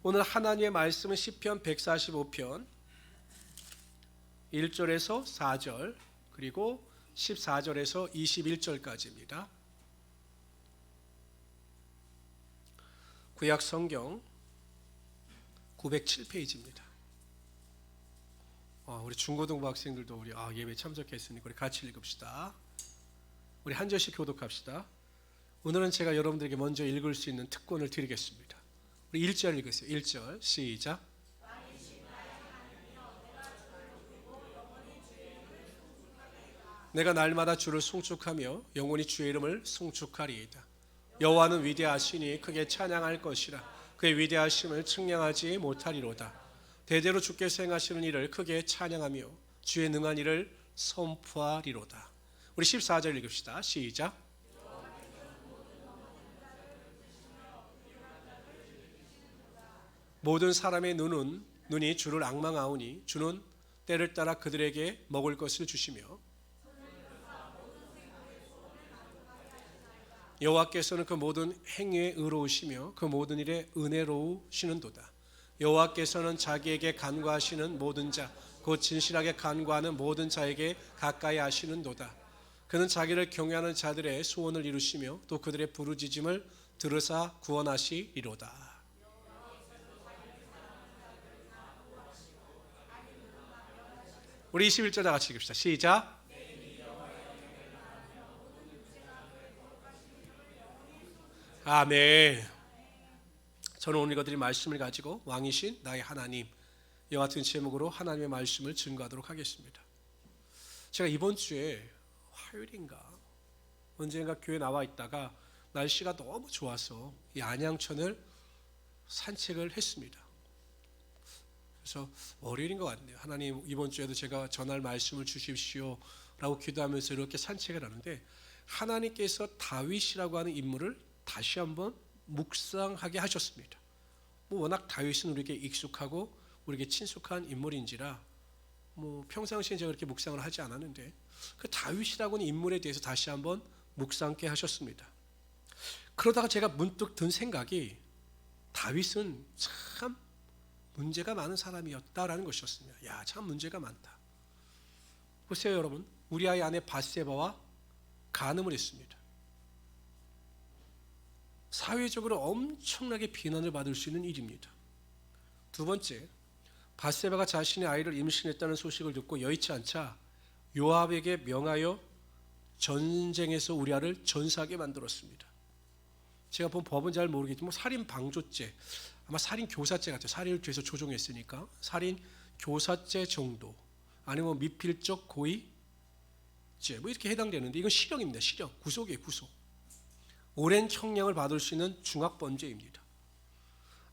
오늘 하나님의 말씀은 시편 145편 1절에서 4절 그리고 14절에서 21절까지입니다. 구약 성경 907페이지입니다. 우리 중고등부 학생들도 우리 예배 참석했으니까 우리 같이 읽읍시다. 우리 한 절씩 교독합시다. 오늘은 제가 여러분들에게 먼저 읽을 수 있는 특권을 드리겠습니다. 우리 1절 읽으세요. 1절 시작. 내가 날마다 주를 송축하며 영원히 주의 이름을 송축하리이다. 여호와는 위대하시니 크게 찬양할 것이라. 그의 위대하심을 측량하지 못하리로다. 대대로 주께서 행하시는 일을 크게 찬양하며 주의 능한 일을 선포하리로다. 우리 14절 읽읍시다. 시작. 모든 사람의 눈이 주를 앙망하오니 주는 때를 따라 그들에게 먹을 것을 주시며 여호와께서는 그 모든 행위에 의로우시며 그 모든 일에 은혜로우시는도다. 여호와께서는 자기에게 간구하시는 모든 자 곧 진실하게 간구하는 모든 자에게 가까이 하시는도다. 그는 자기를 경외하는 자들의 소원을 이루시며 또 그들의 부르짖음을 들으사 구원하시리로다. 우리 21절 다 같이 읽읍시다. 시작. 아멘. 저는 오늘 이것들이 말씀을 가지고 왕이신 나의 하나님 이와 같은 제목으로 하나님의 말씀을 증거하도록 하겠습니다. 제가 이번 주에 화요일인가 언젠가 교회 나와 있다가 날씨가 너무 좋아서 이 안양천을 산책을 했습니다. 그래서 월요일인 것 같네요. 하나님 이번 주에도 제가 전할 말씀을 주십시오 라고 기도하면서 이렇게 산책을 하는데 하나님께서 다윗이라고 하는 인물을 다시 한번 묵상하게 하셨습니다. 워낙 다윗은 우리에게 익숙하고 우리에게 친숙한 인물인지라 평상시에 제가 그렇게 묵상을 하지 않았는데 그 다윗이라고 하는 인물에 대해서 다시 한번 묵상케 하셨습니다. 그러다가 제가 문득 든 생각이 다윗은 참 문제가 많은 사람이었다라는 것이었습니다. 야, 참 문제가 많다. 보세요 여러분, 우리아의 아내 밧세바와 간음을 했습니다. 사회적으로 엄청나게 비난을 받을 수 있는 일입니다. 두 번째, 밧세바가 자신의 아이를 임신했다는 소식을 듣고 여의치 않자 요압에게 명하여 전쟁에서 우리아를 전사하게 만들었습니다. 제가 본 법은 잘 모르겠지만 살인 방조죄, 아마 살인 교사죄 같아요. 살인을 죄에서 조정했으니까 살인 교사죄 정도, 아니면 미필적 고의죄 이렇게 해당되는데 이건 실형입니다. 실형, 구속이에요. 구속. 오랜 형량을 받을 수 있는 중학범죄입니다.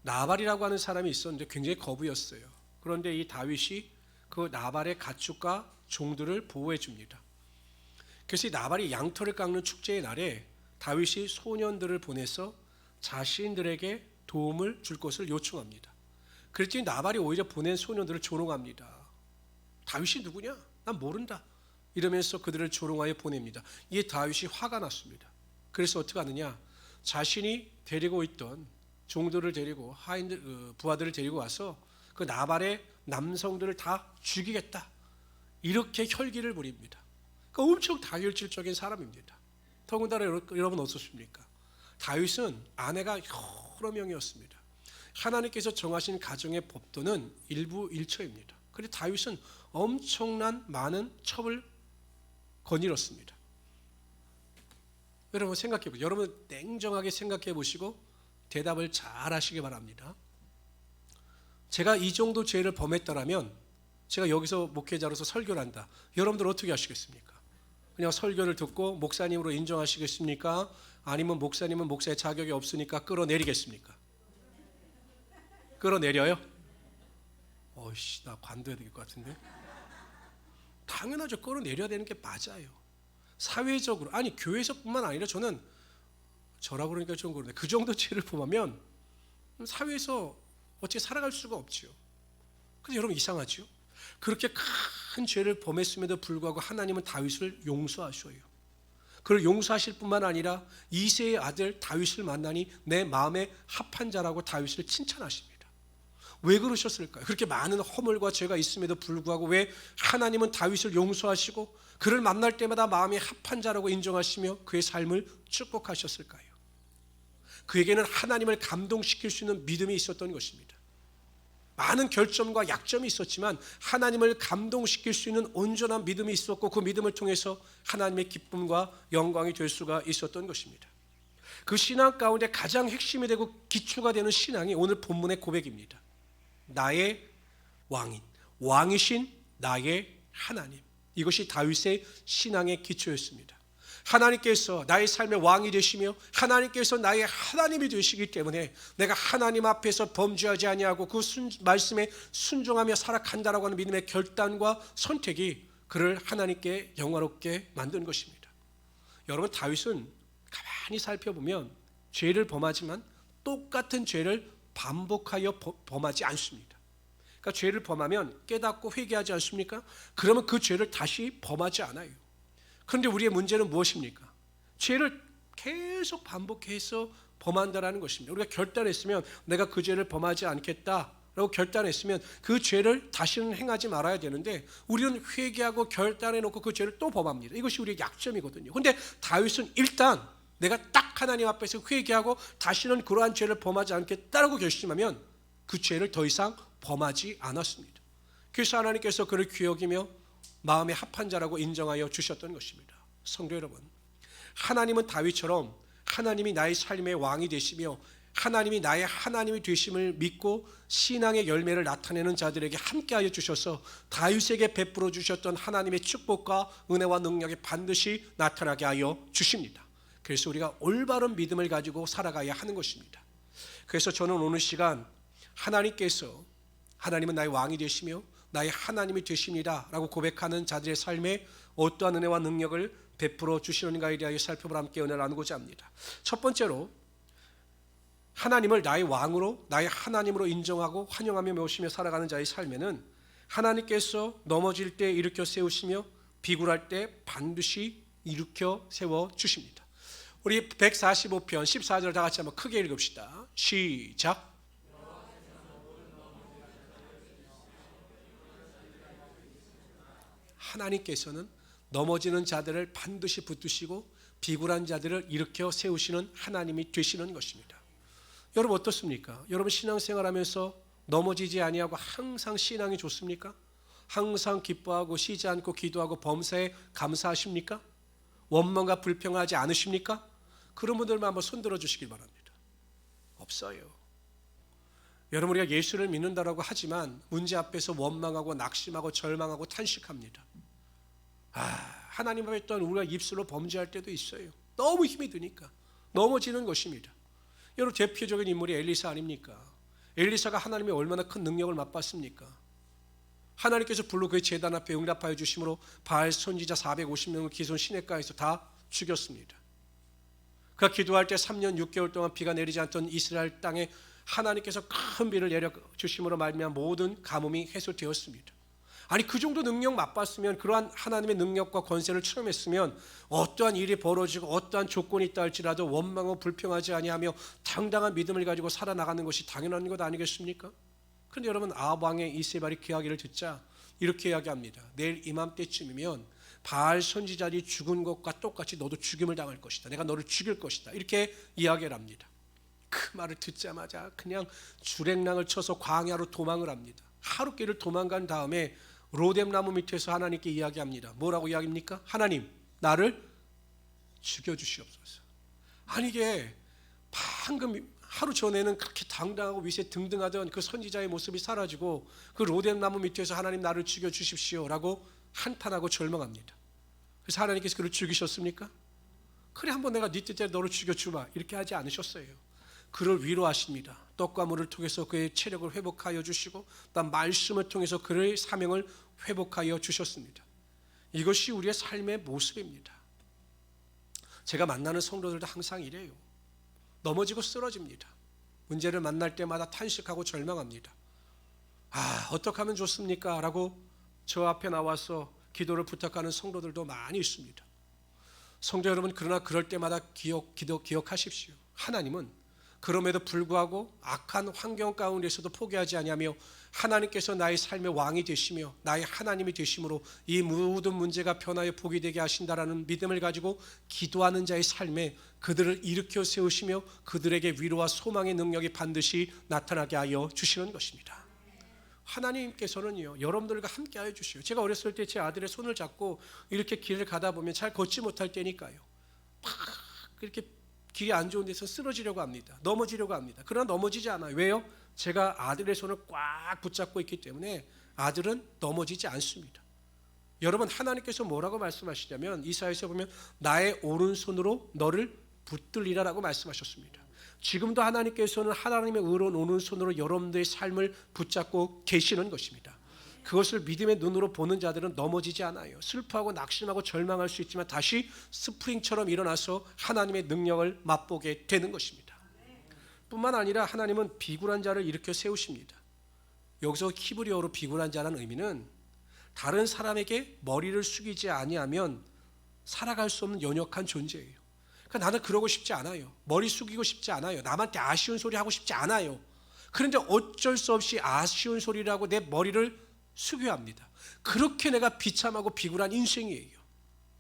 나발이라고 하는 사람이 있었는데 굉장히 거부였어요. 그런데 이 다윗이 그 나발의 가축과 종들을 보호해 줍니다. 그래서 이 나발이 양털을 깎는 축제의 날에 다윗이 소년들을 보내서 자신들에게 도움을 줄 것을 요청합니다. 그랬더니 나발이 오히려 보낸 소년들을 조롱합니다. 다윗이 누구냐? 난 모른다. 이러면서 그들을 조롱하여 보냅니다. 이에 다윗이 화가 났습니다. 그래서 어떻게 하느냐? 자신이 데리고 있던 종들을 데리고 부하들을 데리고 와서 그 나발의 남성들을 다 죽이겠다. 이렇게 혈기를 부립니다. 그러니까 엄청 다혈질적인 사람입니다. 더군다나 여러분 어떻습니까? 다윗은 아내가 여러 명이었습니다. 하나님께서 정하신 가정의 법도는 일부 일처입니다. 그런데 다윗은 엄청난 많은 첩을 거닐었습니다. 여러분 생각해 보세요. 여러분 냉정하게 생각해 보시고 대답을 잘 하시기 바랍니다. 제가 이 정도 죄를 범했더라면 제가 여기서 목회자로서 설교를 한다. 여러분들 어떻게 하시겠습니까? 그냥 설교를 듣고 목사님으로 인정하시겠습니까? 아니면 목사님은 목사의 자격이 없으니까 끌어내리겠습니까? 끌어내려요? 나 관둬야 될 것 같은데. 당연하죠. 끌어내려야 되는 게 맞아요. 사회적으로, 아니 교회에서뿐만 아니라 저는 저라고 그러니까 좀 그런데 그 정도 죄를 범하면 사회에서 어떻게 살아갈 수가 없지요. 근데 여러분 이상하죠? 그렇게 큰 죄를 범했음에도 불구하고 하나님은 다윗을 용서하셔요. 그를 용서하실 뿐만 아니라 이새의 아들 다윗을 만나니 내 마음에 합한 자라고 다윗을 칭찬하십니다. 왜 그러셨을까요? 그렇게 많은 허물과 죄가 있음에도 불구하고 왜 하나님은 다윗을 용서하시고 그를 만날 때마다 마음이 합한 자라고 인정하시며 그의 삶을 축복하셨을까요? 그에게는 하나님을 감동시킬 수 있는 믿음이 있었던 것입니다. 많은 결점과 약점이 있었지만 하나님을 감동시킬 수 있는 온전한 믿음이 있었고 그 믿음을 통해서 하나님의 기쁨과 영광이 될 수가 있었던 것입니다. 그 신앙 가운데 가장 핵심이 되고 기초가 되는 신앙이 오늘 본문의 고백입니다. 나의 왕인, 왕이신 나의 하나님. 이것이 다윗의 신앙의 기초였습니다. 하나님께서 나의 삶의 왕이 되시며 하나님께서 나의 하나님이 되시기 때문에 내가 하나님 앞에서 범죄하지 아니하고 그 말씀에 순종하며 살아간다라고 하는 믿음의 결단과 선택이 그를 하나님께 영화롭게 만든 것입니다. 여러분, 다윗은 가만히 살펴보면 죄를 범하지만 똑같은 죄를 반복하여 범하지 않습니다. 그러니까 죄를 범하면 깨닫고 회개하지 않습니까? 그러면 그 죄를 다시 범하지 않아요. 그런데 우리의 문제는 무엇입니까? 죄를 계속 반복해서 범한다라는 것입니다. 우리가 결단했으면 내가 그 죄를 범하지 않겠다라고 결단했으면 그 죄를 다시는 행하지 말아야 되는데 우리는 회개하고 결단해놓고 그 죄를 또 범합니다. 이것이 우리의 약점이거든요. 그런데 다윗은 일단 내가 딱 하나님 앞에서 회개하고 다시는 그러한 죄를 범하지 않겠다라고 결심하면 그 죄를 더 이상 범하지 않았습니다. 그래서 하나님께서 그를 귀여기며 마음에 합한 자라고 인정하여 주셨던 것입니다. 성도 여러분, 하나님은 다윗처럼 하나님이 나의 삶의 왕이 되시며 하나님이 나의 하나님이 되심을 믿고 신앙의 열매를 나타내는 자들에게 함께하여 주셔서 다윗에게 베풀어 주셨던 하나님의 축복과 은혜와 능력이 반드시 나타나게 하여 주십니다. 그래서 우리가 올바른 믿음을 가지고 살아가야 하는 것입니다. 그래서 저는 오늘 시간 하나님께서 하나님은 나의 왕이 되시며 나의 하나님이 되십니다 라고 고백하는 자들의 삶에 어떠한 은혜와 능력을 베풀어 주시는가에 대하여 살펴보라 함께 은혜를 나누고자 합니다. 첫 번째로 하나님을 나의 왕으로 나의 하나님으로 인정하고 환영하며 모시며 살아가는 자의 삶에는 하나님께서 넘어질 때 일으켜 세우시며 비굴할 때 반드시 일으켜 세워 주십니다. 우리 145편 14절 다 같이 한번 크게 읽읍시다. 시작. 하나님께서는 넘어지는 자들을 반드시 붙드시고 비굴한 자들을 일으켜 세우시는 하나님이 되시는 것입니다. 여러분 어떻습니까? 여러분 신앙생활하면서 넘어지지 아니하고 항상 신앙이 좋습니까? 항상 기뻐하고 쉬지 않고 기도하고 범사에 감사하십니까? 원망과 불평하지 않으십니까? 그런 분들만 한번 손들어 주시길 바랍니다. 없어요. 여러분 우리가 예수를 믿는다라고 하지만 문제 앞에서 원망하고 낙심하고 절망하고 탄식합니다. 하나님 앞에 또한 우리가 입술로 범죄할 때도 있어요. 너무 힘이 드니까 넘어지는 것입니다. 여러분 대표적인 인물이 엘리사 아닙니까? 엘리사가 하나님의 얼마나 큰 능력을 맛봤습니까? 하나님께서 불로 그의 제단 앞에 응답하여 주심으로 바알 선지자 450명을 기손 시냇가에서 다 죽였습니다. 그가 기도할 때 3년 6개월 동안 비가 내리지 않던 이스라엘 땅에 하나님께서 큰 비를 내려 주심으로 말미암아 모든 가뭄이 해소되었습니다. 아니 그 정도 능력 맛봤으면 그러한 하나님의 능력과 권세를 체험했으면 어떠한 일이 벌어지고 어떠한 조건이 있다 할지라도 원망하고 불평하지 아니하며 당당한 믿음을 가지고 살아나가는 것이 당연한 것 아니겠습니까? 그런데 여러분 아합 왕의 이세벨이 그 이야기를 듣자 이렇게 이야기합니다. 내일 이맘때쯤이면 바알 선지자들이 죽은 것과 똑같이 너도 죽임을 당할 것이다. 내가 너를 죽일 것이다. 이렇게 이야기를 합니다. 그 말을 듣자마자 그냥 주랭랑을 쳐서 광야로 도망을 합니다. 하룻길을 도망간 다음에 로뎀나무 밑에서 하나님께 이야기합니다. 뭐라고 이야기합니까? 하나님 나를 죽여주시옵소서. 아니 이게 방금 하루 전에는 그렇게 당당하고 위세 등등하던 그 선지자의 모습이 사라지고 그 로뎀나무 밑에서 하나님 나를 죽여주십시오 라고 한탄하고 절망합니다. 그래서 하나님께서 그를 죽이셨습니까? 그래 한번 내가 네 뜻대로 너를 죽여주마 이렇게 하지 않으셨어요. 그를 위로하십니다. 떡과 물을 통해서 그의 체력을 회복하여 주시고 또 말씀을 통해서 그의 사명을 회복하여 주셨습니다. 이것이 우리의 삶의 모습입니다. 제가 만나는 성도들도 항상 이래요. 넘어지고 쓰러집니다. 문제를 만날 때마다 탄식하고 절망합니다. 어떻게 하면 좋습니까? 라고 저 앞에 나와서 기도를 부탁하는 성도들도 많이 있습니다. 성도 여러분 그러나 그럴 때마다 기억하십시오. 하나님은 그럼에도 불구하고 악한 환경 가운데서도 포기하지 아니하며 하나님께서 나의 삶의 왕이 되시며 나의 하나님이 되심으로 이 모든 문제가 변하여 복이 되게 하신다라는 믿음을 가지고 기도하는 자의 삶에 그들을 일으켜 세우시며 그들에게 위로와 소망의 능력이 반드시 나타나게 하여 주시는 것입니다. 하나님께서는요, 여러분들과 함께 하여 주시요. 제가 어렸을 때 제 아들의 손을 잡고 이렇게 길을 가다 보면 잘 걷지 못할 때니까요, 막 이렇게 길이 안 좋은 데서 쓰러지려고 합니다. 넘어지려고 합니다. 그러나 넘어지지 않아요. 왜요? 제가 아들의 손을 꽉 붙잡고 있기 때문에 아들은 넘어지지 않습니다. 여러분, 하나님께서 뭐라고 말씀하시냐면 이사야에서 보면 나의 오른손으로 너를 붙들리라라고 말씀하셨습니다. 지금도 하나님께서는 하나님의 의로운 오른손으로 여러분들의 삶을 붙잡고 계시는 것입니다. 그것을 믿음의 눈으로 보는 자들은 넘어지지 않아요. 슬퍼하고 낙심하고 절망할 수 있지만 다시 스프링처럼 일어나서 하나님의 능력을 맛보게 되는 것입니다. 뿐만 아니라 하나님은 비굴한 자를 일으켜 세우십니다. 여기서 히브리어로 비굴한 자라는 의미는 다른 사람에게 머리를 숙이지 아니하면 살아갈 수 없는 연약한 존재예요. 그러니까 나는 그러고 싶지 않아요. 머리 숙이고 싶지 않아요. 남한테 아쉬운 소리 하고 싶지 않아요. 그런데 어쩔 수 없이 아쉬운 소리라고 내 머리를 숙여야 합니다. 그렇게 내가 비참하고 비굴한 인생이에요.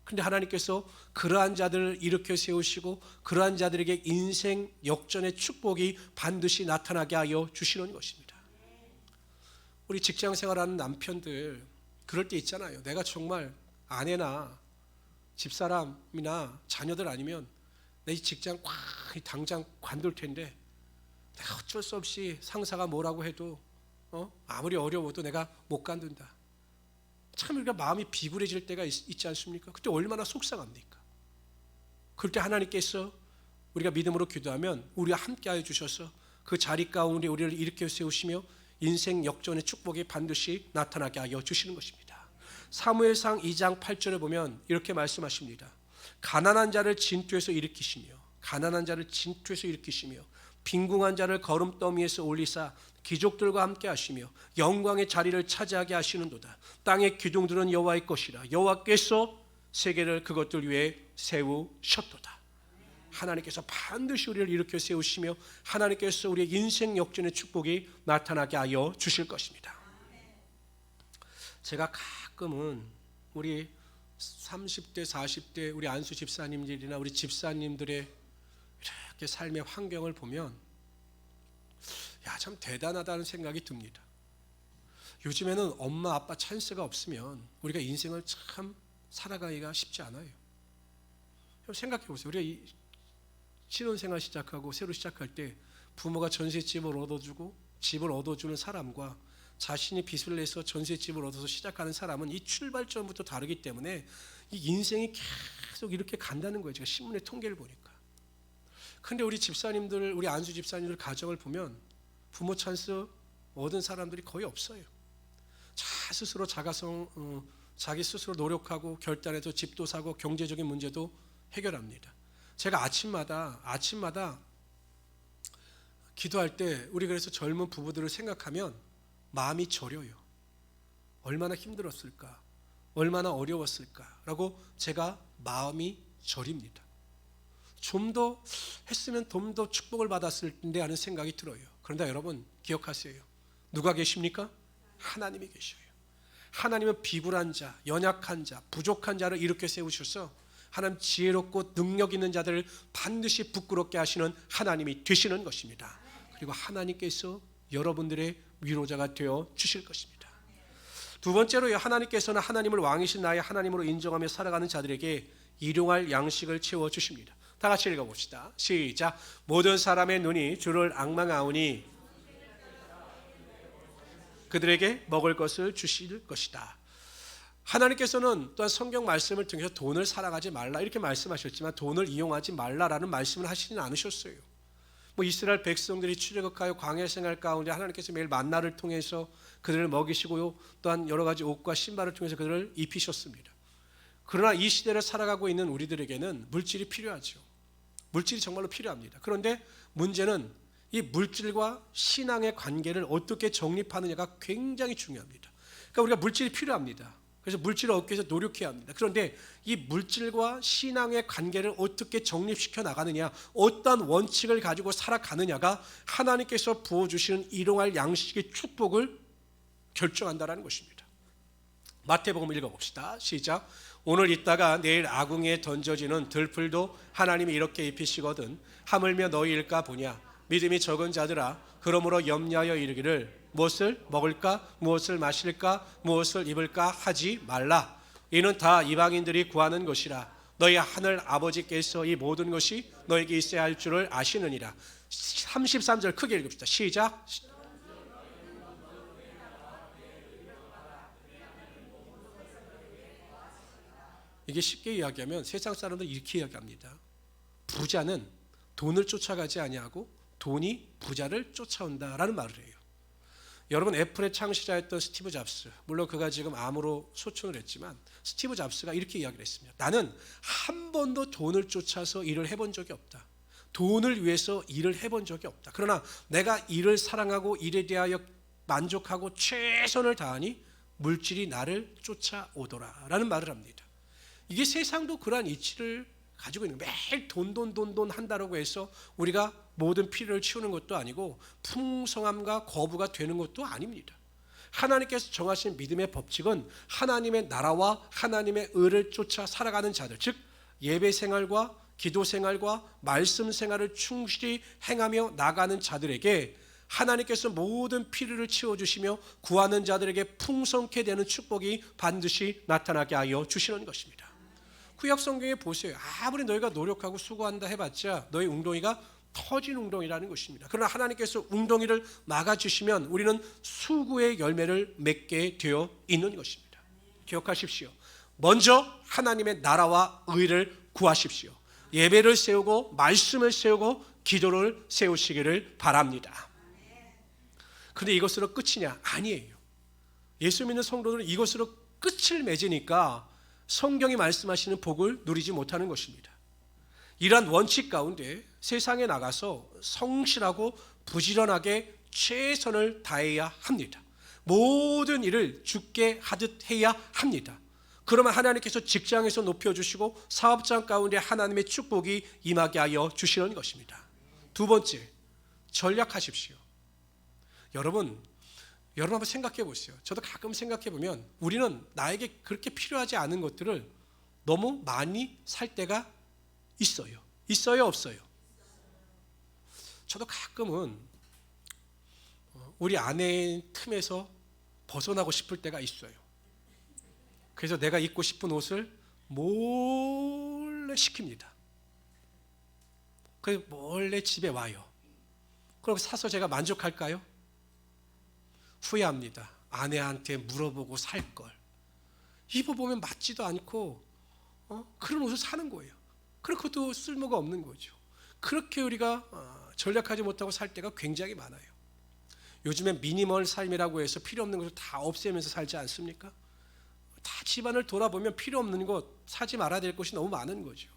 그런데 하나님께서 그러한 자들을 일으켜 세우시고 그러한 자들에게 인생 역전의 축복이 반드시 나타나게 하여 주시는 것입니다. 우리 직장 생활하는 남편들 그럴 때 있잖아요. 내가 정말 아내나 집사람이나 자녀들 아니면 내 직장 꽉 당장 관둘 텐데 내가 어쩔 수 없이 상사가 뭐라고 해도 아무리 어려워도 내가 못 간둔다. 참 우리가 마음이 비굴해질 때가 있지 않습니까? 그때 얼마나 속상합니까? 그럴 때 하나님께서 우리가 믿음으로 기도하면 우리와 함께하여 주셔서 그 자리 가운데 우리를 일으켜 세우시며 인생 역전의 축복이 반드시 나타나게 하여 주시는 것입니다. 사무엘상 2장 8절에 보면 이렇게 말씀하십니다. 가난한 자를 진투에서 일으키시며 빈궁한 자를 거름더미에서 올리사 귀족들과 함께 하시며 영광의 자리를 차지하게 하시는도다. 땅의 기둥들은 여호와의 것이라. 여호와께서 세계를 그것들 위해 세우셨도다. 하나님께서 반드시 우리를 일으켜 세우시며 하나님께서 우리의 인생 역전의 축복이 나타나게 하여 주실 것입니다. 제가 가끔은 우리 30대 40대 우리 안수 집사님들이나 우리 집사님들의 이렇게 삶의 환경을 보면 참 대단하다는 생각이 듭니다. 요즘에는 엄마 아빠 찬스가 없으면 우리가 인생을 참 살아가기가 쉽지 않아요. 생각해 보세요. 우리가 신혼생활 시작하고 새로 시작할 때 부모가 전셋집을 얻어주고 집을 얻어주는 사람과 자신이 빚을 내서 전셋집을 얻어서 시작하는 사람은 이 출발점부터 다르기 때문에 이 인생이 계속 이렇게 간다는 거예요. 제가 신문의 통계를 보니까. 그런데 우리 집사님들, 우리 안수 집사님들 가정을 보면 부모 찬스 얻은 사람들이 거의 없어요. 스스로 자기 스스로 노력하고 결단해서 집도 사고 경제적인 문제도 해결합니다. 제가 아침마다 기도할 때 우리 그래서 젊은 부부들을 생각하면 마음이 저려요. 얼마나 힘들었을까, 얼마나 어려웠을까라고 제가 마음이 저립니다. 좀 더 했으면 좀 더 축복을 받았을 텐데 하는 생각이 들어요. 그런데 여러분 기억하세요. 누가 계십니까? 하나님이 계셔요. 하나님은 비굴한 자, 연약한 자, 부족한 자를 일으켜 세우셔서 하나님 지혜롭고 능력 있는 자들을 반드시 부끄럽게 하시는 하나님이 되시는 것입니다. 그리고 하나님께서 여러분들의 위로자가 되어 주실 것입니다. 두 번째로 하나님께서는 하나님을 왕이신 나의 하나님으로 인정하며 살아가는 자들에게 일용할 양식을 채워 주십니다. 다 같이 읽어봅시다. 시작. 모든 사람의 눈이 주를 앙망하오니 그들에게 먹을 것을 주실 것이다. 하나님께서는 또한 성경 말씀을 통해서 돈을 사랑하지 말라 이렇게 말씀하셨지만 돈을 이용하지 말라라는 말씀을 하시지는 않으셨어요. 이스라엘 백성들이 출애굽하여 광야 생활 가운데 하나님께서 매일 만나를 통해서 그들을 먹이시고요, 또한 여러 가지 옷과 신발을 통해서 그들을 입히셨습니다. 그러나 이 시대를 살아가고 있는 우리들에게는 물질이 필요하죠. 물질이 정말로 필요합니다. 그런데 문제는 이 물질과 신앙의 관계를 어떻게 정립하느냐가 굉장히 중요합니다. 그러니까 우리가 물질이 필요합니다. 그래서 물질을 얻기 위해서 노력해야 합니다. 그런데 이 물질과 신앙의 관계를 어떻게 정립시켜 나가느냐, 어떤 원칙을 가지고 살아가느냐가 하나님께서 부어주시는 일용할 양식의 축복을 결정한다는 것입니다. 마태복음 읽어봅시다. 시작. 오늘 있다가 내일 아궁이에 던져지는 들풀도 하나님이 이렇게 입히시거든 하물며 너희일까 보냐. 믿음이 적은 자들아, 그러므로 염려하여 이르기를 무엇을 먹을까, 무엇을 마실까, 무엇을 입을까 하지 말라. 이는 다 이방인들이 구하는 것이라. 너희 하늘 아버지께서 이 모든 것이 너에게 있어야 할 줄을 아시느니라. 33절 크게 읽읍시다. 시작. 이게 쉽게 이야기하면 세상 사람들은 이렇게 이야기합니다. 부자는 돈을 쫓아가지 아니하고 돈이 부자를 쫓아온다라는 말을 해요. 여러분, 애플의 창시자였던 스티브 잡스, 물론 그가 지금 암으로 소천을 했지만 스티브 잡스가 이렇게 이야기를 했습니다. 나는 한 번도 돈을 쫓아서 일을 해본 적이 없다. 돈을 위해서 일을 해본 적이 없다. 그러나 내가 일을 사랑하고 일에 대하여 만족하고 최선을 다하니 물질이 나를 쫓아오더라 라는 말을 합니다. 이게 세상도 그러한 이치를 가지고 있는 거예요. 매일 돈 한다라고 해서 우리가 모든 필요를 채우는 것도 아니고 풍성함과 거부가 되는 것도 아닙니다. 하나님께서 정하신 믿음의 법칙은 하나님의 나라와 하나님의 의를 쫓아 살아가는 자들, 즉 예배 생활과 기도 생활과 말씀 생활을 충실히 행하며 나가는 자들에게 하나님께서 모든 필요를 채워주시며 구하는 자들에게 풍성케 되는 축복이 반드시 나타나게 하여 주시는 것입니다. 구약 성경에 보세요. 아무리 너희가 노력하고 수고한다 해봤자 너희 웅덩이가 터진 웅덩이라는 것입니다. 그러나 하나님께서 웅덩이를 막아주시면 우리는 수구의 열매를 맺게 되어 있는 것입니다. 기억하십시오. 먼저 하나님의 나라와 의를 구하십시오. 예배를 세우고 말씀을 세우고 기도를 세우시기를 바랍니다. 그런데 이것으로 끝이냐? 아니에요. 예수 믿는 성도들은 이것으로 끝을 맺으니까 성경이 말씀하시는 복을 누리지 못하는 것입니다. 이러한 원칙 가운데 세상에 나가서 성실하고 부지런하게 최선을 다해야 합니다. 모든 일을 주께 하듯 해야 합니다. 그러면 하나님께서 직장에서 높여주시고 사업장 가운데 하나님의 축복이 임하게 하여 주시는 것입니다. 두 번째, 전략하십시오. 여러분 한번 생각해 보세요. 저도 가끔 생각해 보면 우리는 나에게 그렇게 필요하지 않은 것들을 너무 많이 살 때가 있어요. 있어요, 없어요? 저도 가끔은 우리 아내의 틈에서 벗어나고 싶을 때가 있어요. 그래서 내가 입고 싶은 옷을 몰래 시킵니다. 그래서 몰래 집에 와요. 그럼 사서 제가 만족할까요? 후회합니다. 아내한테 물어보고 살 걸. 입어보면 맞지도 않고 그런 옷을 사는 거예요. 그렇고도 쓸모가 없는 거죠. 그렇게 우리가 전략하지 못하고 살 때가 굉장히 많아요. 요즘엔 미니멀 삶이라고 해서 필요 없는 것을 다 없애면서 살지 않습니까? 다 집안을 돌아보면 필요 없는 것, 사지 말아야 될 것이 너무 많은 거죠.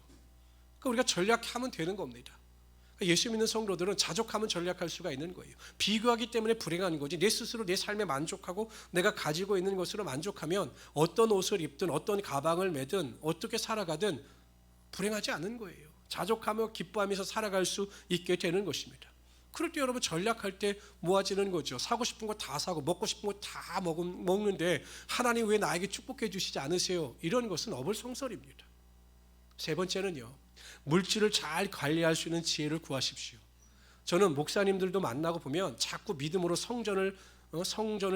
그러니까 우리가 전략하면 되는 겁니다. 예수 믿는 성도들은 자족하면 전략할 수가 있는 거예요. 비교하기 때문에 불행한 거지, 내 스스로 내 삶에 만족하고 내가 가지고 있는 것으로 만족하면 어떤 옷을 입든 어떤 가방을 매든 어떻게 살아가든 불행하지 않은 거예요. 자족하며 기뻐하면서 살아갈 수 있게 되는 것입니다. 그럴 때 여러분 전략할 때 모아지는 거죠. 사고 싶은 거 다 사고 먹고 싶은 거 다 먹는데 하나님 왜 나에게 축복해 주시지 않으세요? 이런 것은 어불성설입니다. 세 번째는요, 물질을 잘 관리할 수 있는 지혜를 구하십시오. 저는 목사님들도 만나고 보면 자꾸 믿음으로 성전을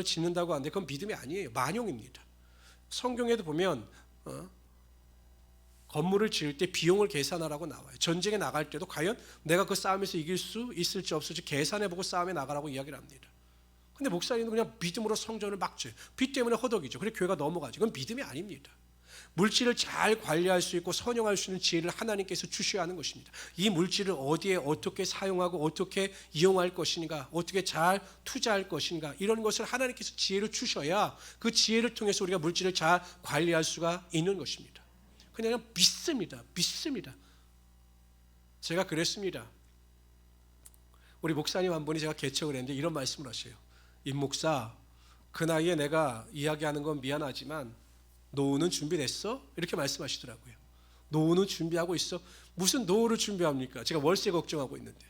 짓는다고 하는데 그건 믿음이 아니에요. 만용입니다. 성경에도 보면 건물을 지을 때 비용을 계산하라고 나와요. 전쟁에 나갈 때도 과연 내가 그 싸움에서 이길 수 있을지 없을지 계산해보고 싸움에 나가라고 이야기를 합니다. 근데 목사님은 그냥 믿음으로 성전을 막 지어요. 빚 때문에 허덕이죠. 그래서 교회가 넘어가죠. 그건 믿음이 아닙니다. 물질을 잘 관리할 수 있고 선용할 수 있는 지혜를 하나님께서 주셔야 하는 것입니다. 이 물질을 어디에 어떻게 사용하고 어떻게 이용할 것인가, 어떻게 잘 투자할 것인가, 이런 것을 하나님께서 지혜를 주셔야 그 지혜를 통해서 우리가 물질을 잘 관리할 수가 있는 것입니다. 그냥 믿습니다. 제가 그랬습니다. 우리 목사님 한 분이 제가 개척을 했는데 이런 말씀을 하셔요. 임 목사, 그 나이에 내가 이야기하는 건 미안하지만 노후는 준비됐어? 이렇게 말씀하시더라고요. 노후는 준비하고 있어. 무슨 노후를 준비합니까? 제가 월세 걱정하고 있는데.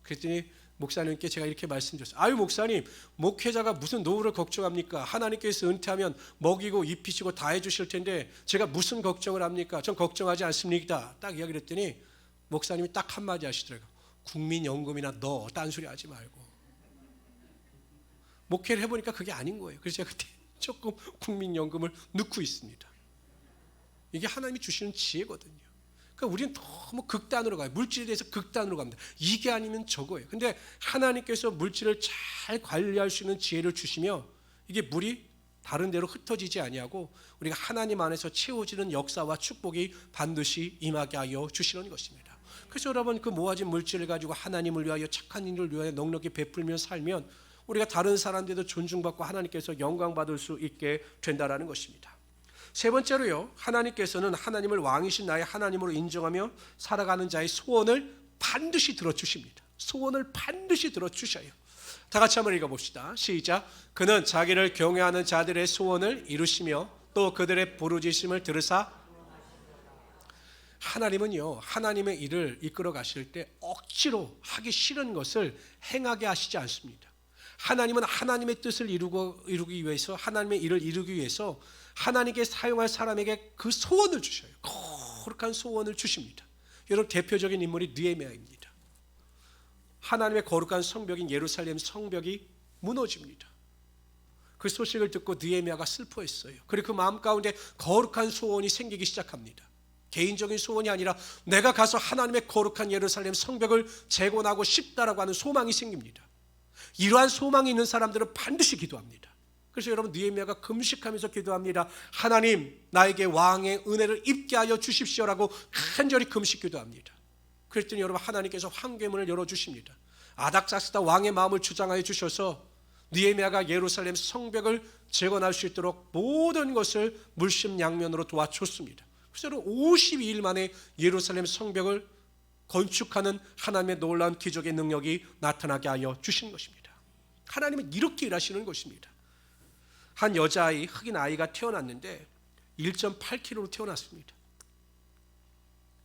그랬더니 목사님께 제가 이렇게 말씀드렸어요. 아유 목사님, 목회자가 무슨 노후를 걱정합니까? 하나님께서 은퇴하면 먹이고 입히시고 다 해주실 텐데 제가 무슨 걱정을 합니까? 전 걱정하지 않습니다. 딱 이야기를 했더니 목사님이 딱 한마디 하시더라고요. 국민연금이나 너 딴소리 하지 말고. 목회를 해보니까 그게 아닌 거예요. 그래서 제가 그때 조금 국민연금을 넣고 있습니다. 이게 하나님이 주시는 지혜거든요. 그러니까 우리는 너무 극단으로 가요. 물질에 대해서 극단으로 갑니다. 이게 아니면 저거예요. 근데 하나님께서 물질을 잘 관리할 수 있는 지혜를 주시며 이게 물이 다른 데로 흩어지지 아니하고 우리가 하나님 안에서 채워지는 역사와 축복이 반드시 임하게 하여 주시는 것입니다. 그래서 여러분 그 모아진 물질을 가지고 하나님을 위하여 착한 일을 위하여 넉넉히 베풀며 살면 우리가 다른 사람들도 존중받고 하나님께서 영광받을 수 있게 된다라는 것입니다. 세 번째로요, 하나님께서는 하나님을 왕이신 나의 하나님으로 인정하며 살아가는 자의 소원을 반드시 들어주십니다. 소원을 반드시 들어주셔요. 다 같이 한번 읽어봅시다. 시작. 그는 자기를 경외하는 자들의 소원을 이루시며 또 그들의 부르짖음을 들으사. 하나님은요, 하나님의 일을 이끌어 가실 때 억지로 하기 싫은 것을 행하게 하시지 않습니다. 하나님은 하나님의 뜻을 이루기 위해서, 하나님의 일을 이루기 위해서 하나님께 사용할 사람에게 그 소원을 주셔요. 거룩한 소원을 주십니다. 여러분 대표적인 인물이 느헤미야입니다. 하나님의 거룩한 성벽인 예루살렘 성벽이 무너집니다. 그 소식을 듣고 느헤미야가 슬퍼했어요. 그리고 그 마음 가운데 거룩한 소원이 생기기 시작합니다. 개인적인 소원이 아니라 내가 가서 하나님의 거룩한 예루살렘 성벽을 재건하고 싶다라고 하는 소망이 생깁니다. 이러한 소망이 있는 사람들은 반드시 기도합니다. 그래서 여러분 느헤미야가 금식하면서 기도합니다. 하나님 나에게 왕의 은혜를 입게 하여 주십시오라고 간절히 금식 기도합니다. 그랬더니 여러분 하나님께서 황폐문을 열어주십니다. 아닥사스다 왕의 마음을 주장하여 주셔서 느헤미야가 예루살렘 성벽을 재건할 수 있도록 모든 것을 물심양면으로 도와줬습니다. 그래서 여러분 52일 만에 예루살렘 성벽을 건축하는 하나님의 놀라운 기적의 능력이 나타나게 하여 주신 것입니다. 하나님은 이렇게 일하시는 것입니다. 한 여자아이, 흑인 아이가 태어났는데 1.8kg로 태어났습니다.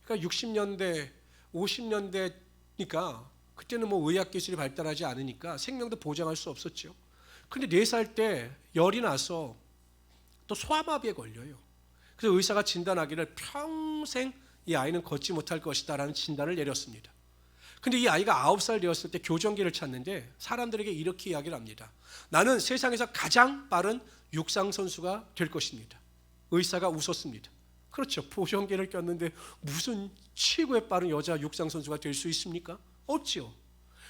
그러니까 60년대, 50년대니까 그때는 뭐 의학기술이 발달하지 않으니까 생명도 보장할 수 없었죠. 그런데 4살 때 열이 나서 또 소아마비에 걸려요. 그래서 의사가 진단하기를 평생 이 아이는 걷지 못할 것이다 라는 진단을 내렸습니다. 근데 이 아이가 9살 되었을 때 교정기를 찾는데 사람들에게 이렇게 이야기를 합니다. 나는 세상에서 가장 빠른 육상선수가 될 것입니다. 의사가 웃었습니다. 그렇죠. 보정기를 꼈는데 무슨 최고의 빠른 여자 육상선수가 될 수 있습니까? 없지요.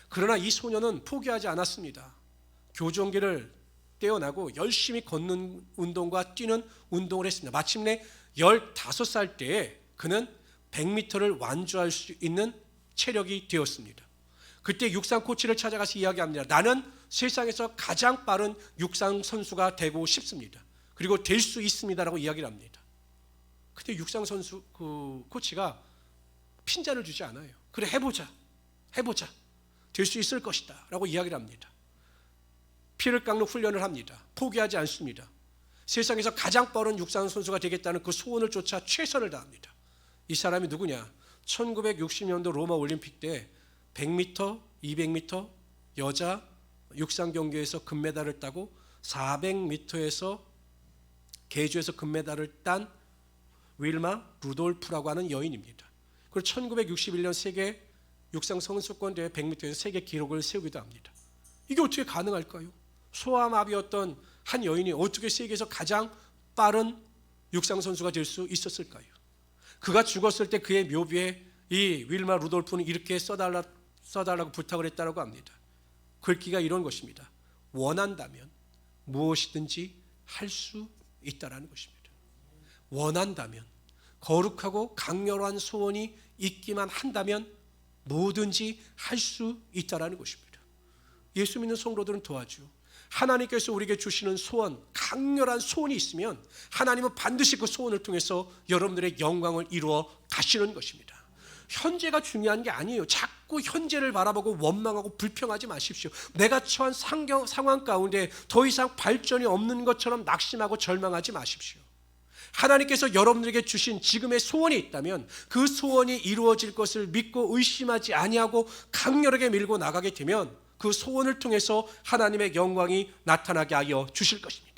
그러나 이 소녀는 포기하지 않았습니다. 교정기를 떼어나고 열심히 걷는 운동과 뛰는 운동을 했습니다. 마침내 15살 때에 그는 100m를 완주할 수 있는 체력이 되었습니다. 그때 육상 코치를 찾아가서 이야기합니다. 나는 세상에서 가장 빠른 육상 선수가 되고 싶습니다. 그리고 될 수 있습니다라고 이야기를 합니다. 그때 육상 선수 그 코치가 핀잔을 주지 않아요. 그래 해보자. 될 수 있을 것이다 라고 이야기를 합니다. 피를 깎는 훈련을 합니다. 포기하지 않습니다. 세상에서 가장 빠른 육상 선수가 되겠다는 그 소원을 쫓아 최선을 다합니다. 이 사람이 누구냐? 1960년도 로마 올림픽 때 100m, 200m 여자 육상 경기에서 금메달을 따고 400m에서 계주에서 금메달을 딴 윌마 루돌프라고 하는 여인입니다. 그리고 1961년 세계 육상 선수권 대회 100m에서 세계 기록을 세우기도 합니다. 이게 어떻게 가능할까요? 소아마비였던 한 여인이 어떻게 세계에서 가장 빠른 육상 선수가 될 수 있었을까요? 그가 죽었을 때 그의 묘비에 이 윌마 루돌프는 이렇게 써달라고 부탁을 했다고 합니다. 글귀가 이런 것입니다. 원한다면 무엇이든지 할 수 있다라는 것입니다. 원한다면, 거룩하고 강렬한 소원이 있기만 한다면 뭐든지 할 수 있다라는 것입니다. 예수 믿는 성도들은 도와줘. 하나님께서 우리에게 주시는 소원, 강렬한 소원이 있으면 하나님은 반드시 그 소원을 통해서 여러분들의 영광을 이루어 가시는 것입니다. 현재가 중요한 게 아니에요. 자꾸 현재를 바라보고 원망하고 불평하지 마십시오. 내가 처한 상황 가운데 더 이상 발전이 없는 것처럼 낙심하고 절망하지 마십시오. 하나님께서 여러분들에게 주신 지금의 소원이 있다면 그 소원이 이루어질 것을 믿고 의심하지 아니하고 강렬하게 밀고 나가게 되면 그 소원을 통해서 하나님의 영광이 나타나게 하여 주실 것입니다.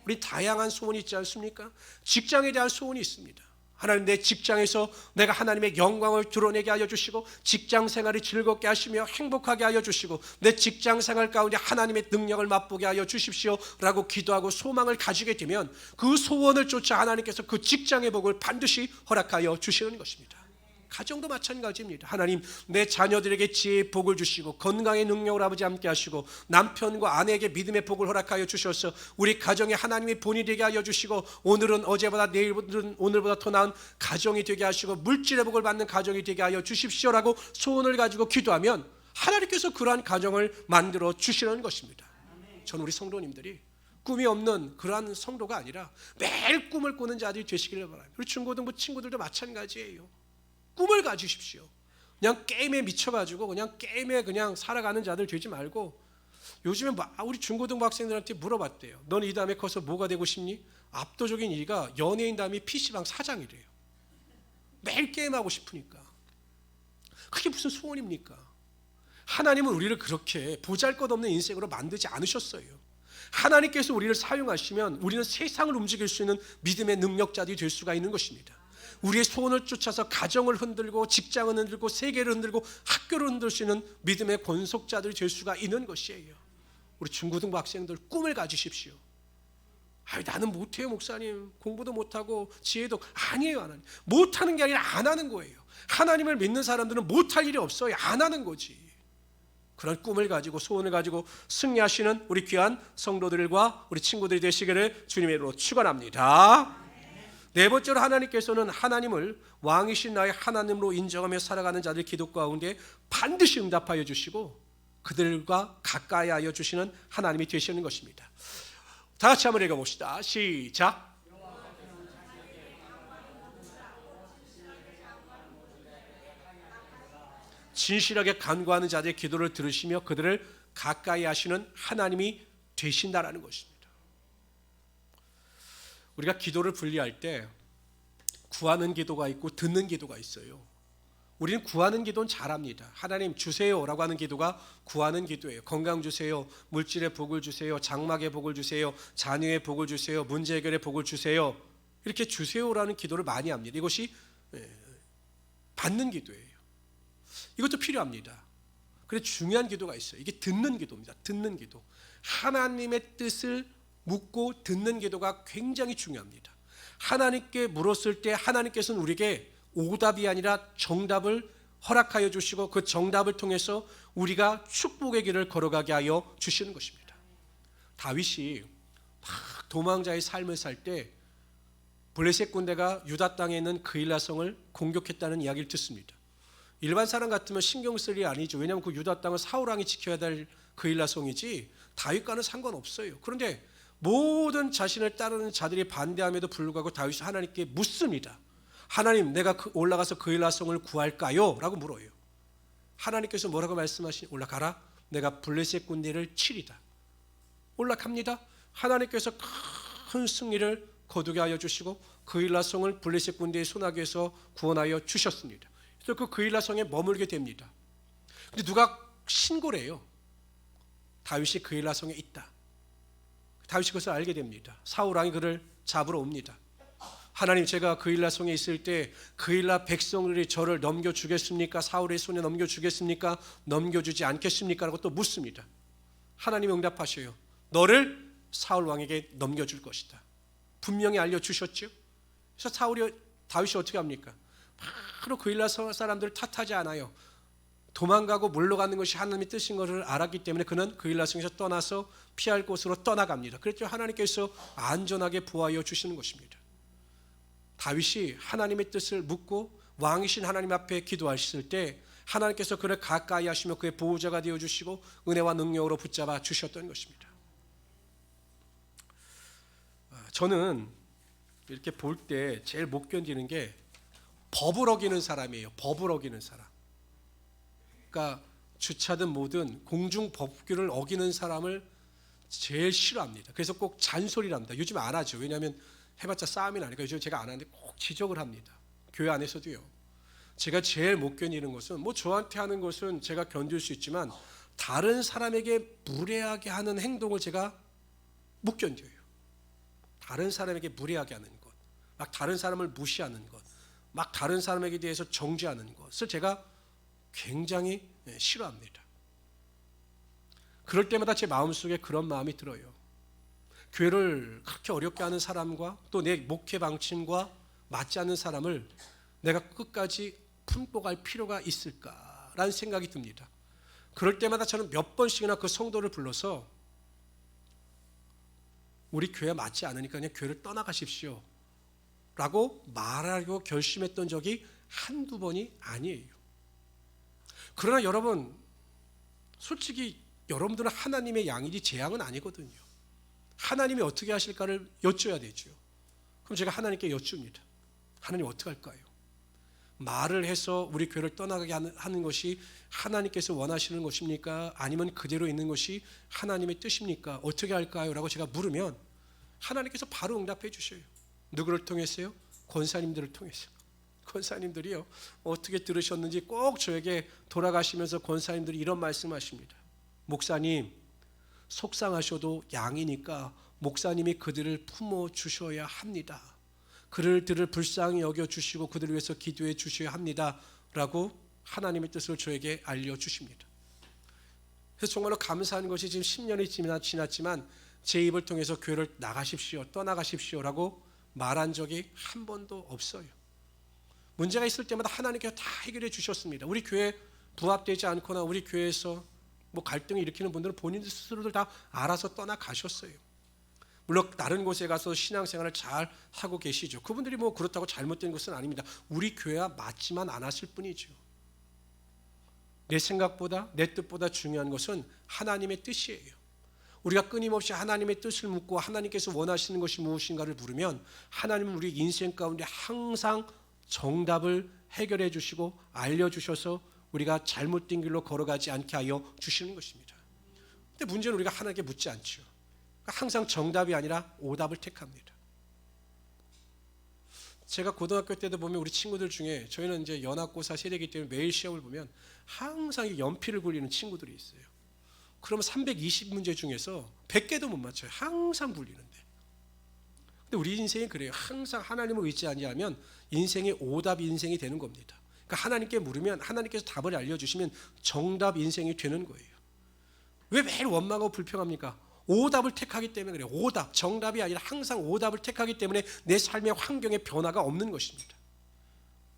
우리 다양한 소원이 있지 않습니까? 직장에 대한 소원이 있습니다. 하나님, 내 직장에서 내가 하나님의 영광을 드러내게 하여 주시고 직장 생활이 즐겁게 하시며 행복하게 하여 주시고 내 직장 생활 가운데 하나님의 능력을 맛보게 하여 주십시오 라고 기도하고 소망을 가지게 되면 그 소원을 쫓아 하나님께서 그 직장의 복을 반드시 허락하여 주시는 것입니다. 가정도 마찬가지입니다. 하나님, 내 자녀들에게 지혜의 복을 주시고 건강의 능력을 아버지 함께 하시고 남편과 아내에게 믿음의 복을 허락하여 주셔서 우리 가정에 하나님의 본이 되게 하여 주시고 오늘은 어제보다 내일은 오늘보다 더 나은 가정이 되게 하시고 물질의 복을 받는 가정이 되게 하여 주십시오라고 소원을 가지고 기도하면 하나님께서 그러한 가정을 만들어 주시는 것입니다. 저는 우리 성도님들이 꿈이 없는 그러한 성도가 아니라 매일 꿈을 꾸는 자들이 되시기를 바랍니다. 우리 중고등부 친구들도 마찬가지예요. 꿈을 가지십시오. 그냥 게임에 미쳐가지고 그냥 게임에 그냥 살아가는 자들 되지 말고, 요즘에 우리 중고등부 학생들한테 물어봤대요. 너는 이 다음에 커서 뭐가 되고 싶니? 압도적인 1위가 연예인 다음에 PC방 사장이래요. 매일 게임하고 싶으니까. 그게 무슨 소원입니까? 하나님은 우리를 그렇게 보잘것없는 인생으로 만들지 않으셨어요. 하나님께서 우리를 사용하시면 우리는 세상을 움직일 수 있는 믿음의 능력자들이 될 수가 있는 것입니다. 우리의 소원을 쫓아서 가정을 흔들고 직장을 흔들고 세계를 흔들고 학교를 흔들 수 있는 믿음의 권속자들이 될 수가 있는 것이에요. 우리 중고등부 학생들 꿈을 가지십시오. 나는 못해요 목사님, 공부도 못하고 지혜도. 아니에요. 하나님, 못하는 게 아니라 안 하는 거예요. 하나님을 믿는 사람들은 못할 일이 없어요. 안 하는 거지. 그런 꿈을 가지고 소원을 가지고 승리하시는 우리 귀한 성도들과 우리 친구들이 되시기를 주님의 이름으로 축원합니다. 네 번째로, 하나님께서는 하나님을 왕이신 나의 하나님으로 인정하며 살아가는 자들 기도 가운데 반드시 응답하여 주시고 그들과 가까이 하여 주시는 하나님이 되시는 것입니다. 다 같이 한번 읽어봅시다. 시작. 진실하게 간구하는 자들의 기도를 들으시며 그들을 가까이 하시는 하나님이 되신다라는 것입니다. 우리가 기도를 분리할 때 구하는 기도가 있고 듣는 기도가 있어요. 우리는 구하는 기도는 잘합니다. 하나님 주세요라고 하는 기도가 구하는 기도예요. 건강 주세요, 물질의 복을 주세요, 장막의 복을 주세요, 자녀의 복을 주세요, 문제 해결의 복을 주세요. 이렇게 주세요라는 기도를 많이 합니다. 이것이 받는 기도예요. 이것도 필요합니다. 그런데 중요한 기도가 있어요. 이게 듣는 기도입니다. 듣는 기도. 하나님의 뜻을 묻고 듣는 기도가 굉장히 중요합니다. 하나님께 물었을 때 하나님께서는 우리에게 오답이 아니라 정답을 허락하여 주시고 그 정답을 통해서 우리가 축복의 길을 걸어가게 하여 주시는 것입니다. 다윗이 막 도망자의 삶을 살 때 블레셋 군대가 유다 땅에 있는 그일라성을 공격했다는 이야기를 듣습니다. 일반 사람 같으면 신경 쓸 일이 아니죠. 왜냐하면 그 유다 땅은 사울 왕이 지켜야 될 그일라성이지 다윗과는 상관없어요. 그런데 모든 자신을 따르는 자들이 반대함에도 불구하고 다윗이 하나님께 묻습니다. 하나님, 내가 올라가서 그일라성을 구할까요? 라고 물어요. 하나님께서 뭐라고 말씀하시니? 올라가라. 내가 블레셋 군대를 치리다. 올라갑니다. 하나님께서 큰 승리를 거두게 하여 주시고 그일라성을 블레셋 군대의 손아귀에서 구원하여 주셨습니다. 그래서 그 그일라성에 머물게 됩니다. 근데 누가 신고를 해요. 다윗이 그일라성에 있다. 다윗이 그것을 알게 됩니다. 사울 왕이 그를 잡으러 옵니다. 하나님, 제가 그일라성에 있을 때 그일라 백성들이 저를 넘겨주겠습니까? 사울의 손에 넘겨주겠습니까? 넘겨주지 않겠습니까? 라고 또 묻습니다. 하나님이 응답하셔요. 너를 사울 왕에게 넘겨줄 것이다. 분명히 알려주셨죠. 그래서 다윗이 어떻게 합니까? 바로 그일라 사람들을 탓하지 않아요. 도망가고 물러가는 것이 하나님의 뜻인 것을 알았기 때문에 그는 그일라성에서 떠나서 피할 곳으로 떠나갑니다. 그랬죠. 하나님께서 안전하게 보호하여 주시는 것입니다. 다윗이 하나님의 뜻을 묻고 왕이신 하나님 앞에 기도하셨을 때 하나님께서 그를 가까이 하시며 그의 보호자가 되어주시고 은혜와 능력으로 붙잡아 주셨던 것입니다. 저는 이렇게 볼 때 제일 못 견디는 게 법을 어기는 사람이에요. 법을 어기는 사람. 그러니까 주차든 뭐든 공중법규를 어기는 사람을 제일 싫어합니다. 그래서 꼭 잔소리를 합니다. 요즘 안 하죠. 왜냐하면 해봤자 싸움이 나니까 요즘 제가 안 하는데 꼭 지적을 합니다. 교회 안에서도요. 제가 제일 못 견디는 것은 뭐 저한테 하는 것은 제가 견딜 수 있지만 다른 사람에게 무례하게 하는 행동을 제가 못 견뎌요. 다른 사람에게 무례하게 하는 것, 막 다른 사람을 무시하는 것, 막 다른 사람에게 대해서 정죄하는 것을 제가 굉장히 싫어합니다. 그럴 때마다 제 마음속에 그런 마음이 들어요. 교회를 그렇게 어렵게 하는 사람과 또 내 목회 방침과 맞지 않는 사람을 내가 끝까지 품고 갈 필요가 있을까라는 생각이 듭니다. 그럴 때마다 저는 몇 번씩이나 그 성도를 불러서 우리 교회 맞지 않으니까 그냥 교회를 떠나가십시오 라고 말하려고 결심했던 적이 한두 번이 아니에요. 그러나 여러분, 솔직히 여러분들은 하나님의 양이지 제 양은 아니거든요. 하나님이 어떻게 하실까를 여쭤야 되죠. 그럼 제가 하나님께 여쭙니다. 하나님 어떻게 할까요? 말을 해서 우리 교회를 떠나가게 하는 것이 하나님께서 원하시는 것입니까? 아니면 그대로 있는 것이 하나님의 뜻입니까? 어떻게 할까요? 라고 제가 물으면 하나님께서 바로 응답해 주셔요. 누구를 통해서요? 권사님들을 통해서. 권사님들이요, 어떻게 들으셨는지 꼭 저에게 돌아가시면서 권사님들이 이런 말씀하십니다. 목사님, 속상하셔도 양이니까 목사님이 그들을 품어 주셔야 합니다. 그들을 불쌍히 여겨주시고 그들을 위해서 기도해 주셔야 합니다 라고 하나님의 뜻을 저에게 알려주십니다. 그래서 정말로 감사한 것이 지금 10년이 지났지만 제 입을 통해서 교회를 나가십시오, 떠나가십시오 라고 말한 적이 한 번도 없어요. 문제가 있을 때마다 하나님께서 다 해결해 주셨습니다. 우리 교회 부합되지 않거나 우리 교회에서 뭐 갈등을 일으키는 분들은 본인들 스스로들 다 알아서 떠나가셨어요. 물론 다른 곳에 가서 신앙생활을 잘 하고 계시죠. 그분들이 뭐 그렇다고 잘못된 것은 아닙니다. 우리 교회와 맞지만 않았을 뿐이죠. 내 생각보다 내 뜻보다 중요한 것은 하나님의 뜻이에요. 우리가 끊임없이 하나님의 뜻을 묻고 하나님께서 원하시는 것이 무엇인가를 물으면 하나님은 우리 인생 가운데 항상 정답을 해결해 주시고 알려주셔서 우리가 잘못된 길로 걸어가지 않게 하여 주시는 것입니다. 근데 문제는 우리가 하나님께 묻지 않죠. 항상 정답이 아니라 오답을 택합니다. 제가 고등학교 때도 보면 우리 친구들 중에 저희는 이제 연합고사 세대이기 때문에 매일 시험을 보면 항상 연필을 굴리는 친구들이 있어요. 그러면 320문제 중에서 100개도 못 맞춰요. 항상 굴리는데. 근데 우리 인생이 그래요. 항상 하나님을 의지하지 않으면 인생의 오답 인생이 되는 겁니다. 그러니까 하나님께 물으면 하나님께서 답을 알려주시면 정답 인생이 되는 거예요. 왜 매일 원망하고 불평합니까? 오답을 택하기 때문에 그래요. 오답, 정답이 아니라 항상 오답을 택하기 때문에 내 삶의 환경에 변화가 없는 것입니다.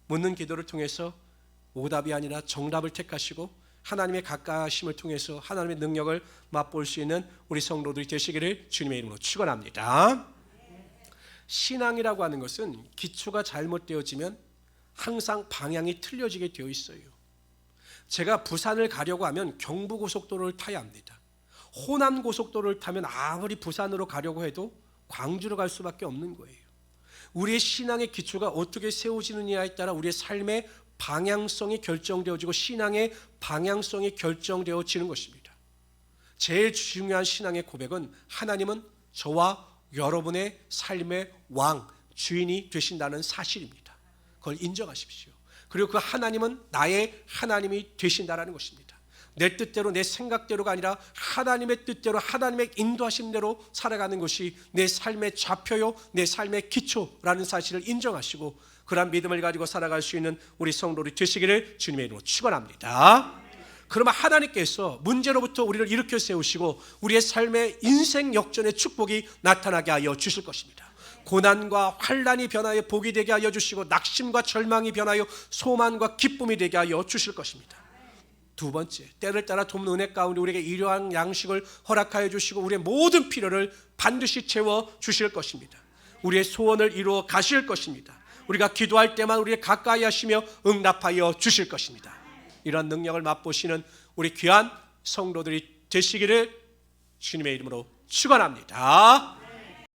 묻는 기도를 통해서 오답이 아니라 정답을 택하시고 하나님의 가까우심을 통해서 하나님의 능력을 맛볼 수 있는 우리 성도들이 되시기를 주님의 이름으로 축원합니다. 신앙이라고 하는 것은 기초가 잘못되어지면 항상 방향이 틀려지게 되어 있어요. 제가 부산을 가려고 하면 경부고속도로를 타야 합니다. 호남고속도로를 타면 아무리 부산으로 가려고 해도 광주로 갈 수밖에 없는 거예요. 우리의 신앙의 기초가 어떻게 세워지느냐에 따라 우리의 삶의 방향성이 결정되어지고 신앙의 방향성이 결정되어지는 것입니다. 제일 중요한 신앙의 고백은 하나님은 저와 여러분의 삶의 왕, 주인이 되신다는 사실입니다. 그걸 인정하십시오. 그리고 그 하나님은 나의 하나님이 되신다는 것입니다. 내 뜻대로 내 생각대로가 아니라 하나님의 뜻대로 하나님의 인도하심대로 살아가는 것이 내 삶의 좌표요 내 삶의 기초라는 사실을 인정하시고 그러한 믿음을 가지고 살아갈 수 있는 우리 성도들이 되시기를 주님의 이름으로 축원합니다. 그러면 하나님께서 문제로부터 우리를 일으켜 세우시고 우리의 삶의 인생 역전의 축복이 나타나게 하여 주실 것입니다. 고난과 환난이 변하여 복이 되게 하여 주시고 낙심과 절망이 변하여 소망과 기쁨이 되게 하여 주실 것입니다. 두 번째, 때를 따라 돕는 은혜 가운데 우리에게 일용할 양식을 허락하여 주시고 우리의 모든 필요를 반드시 채워 주실 것입니다. 우리의 소원을 이루어 가실 것입니다. 우리가 기도할 때만 우리를 가까이 하시며 응답하여 주실 것입니다. 이런 능력을 맛보시는 우리 귀한 성도들이 되시기를 주님의 이름으로 축원합니다.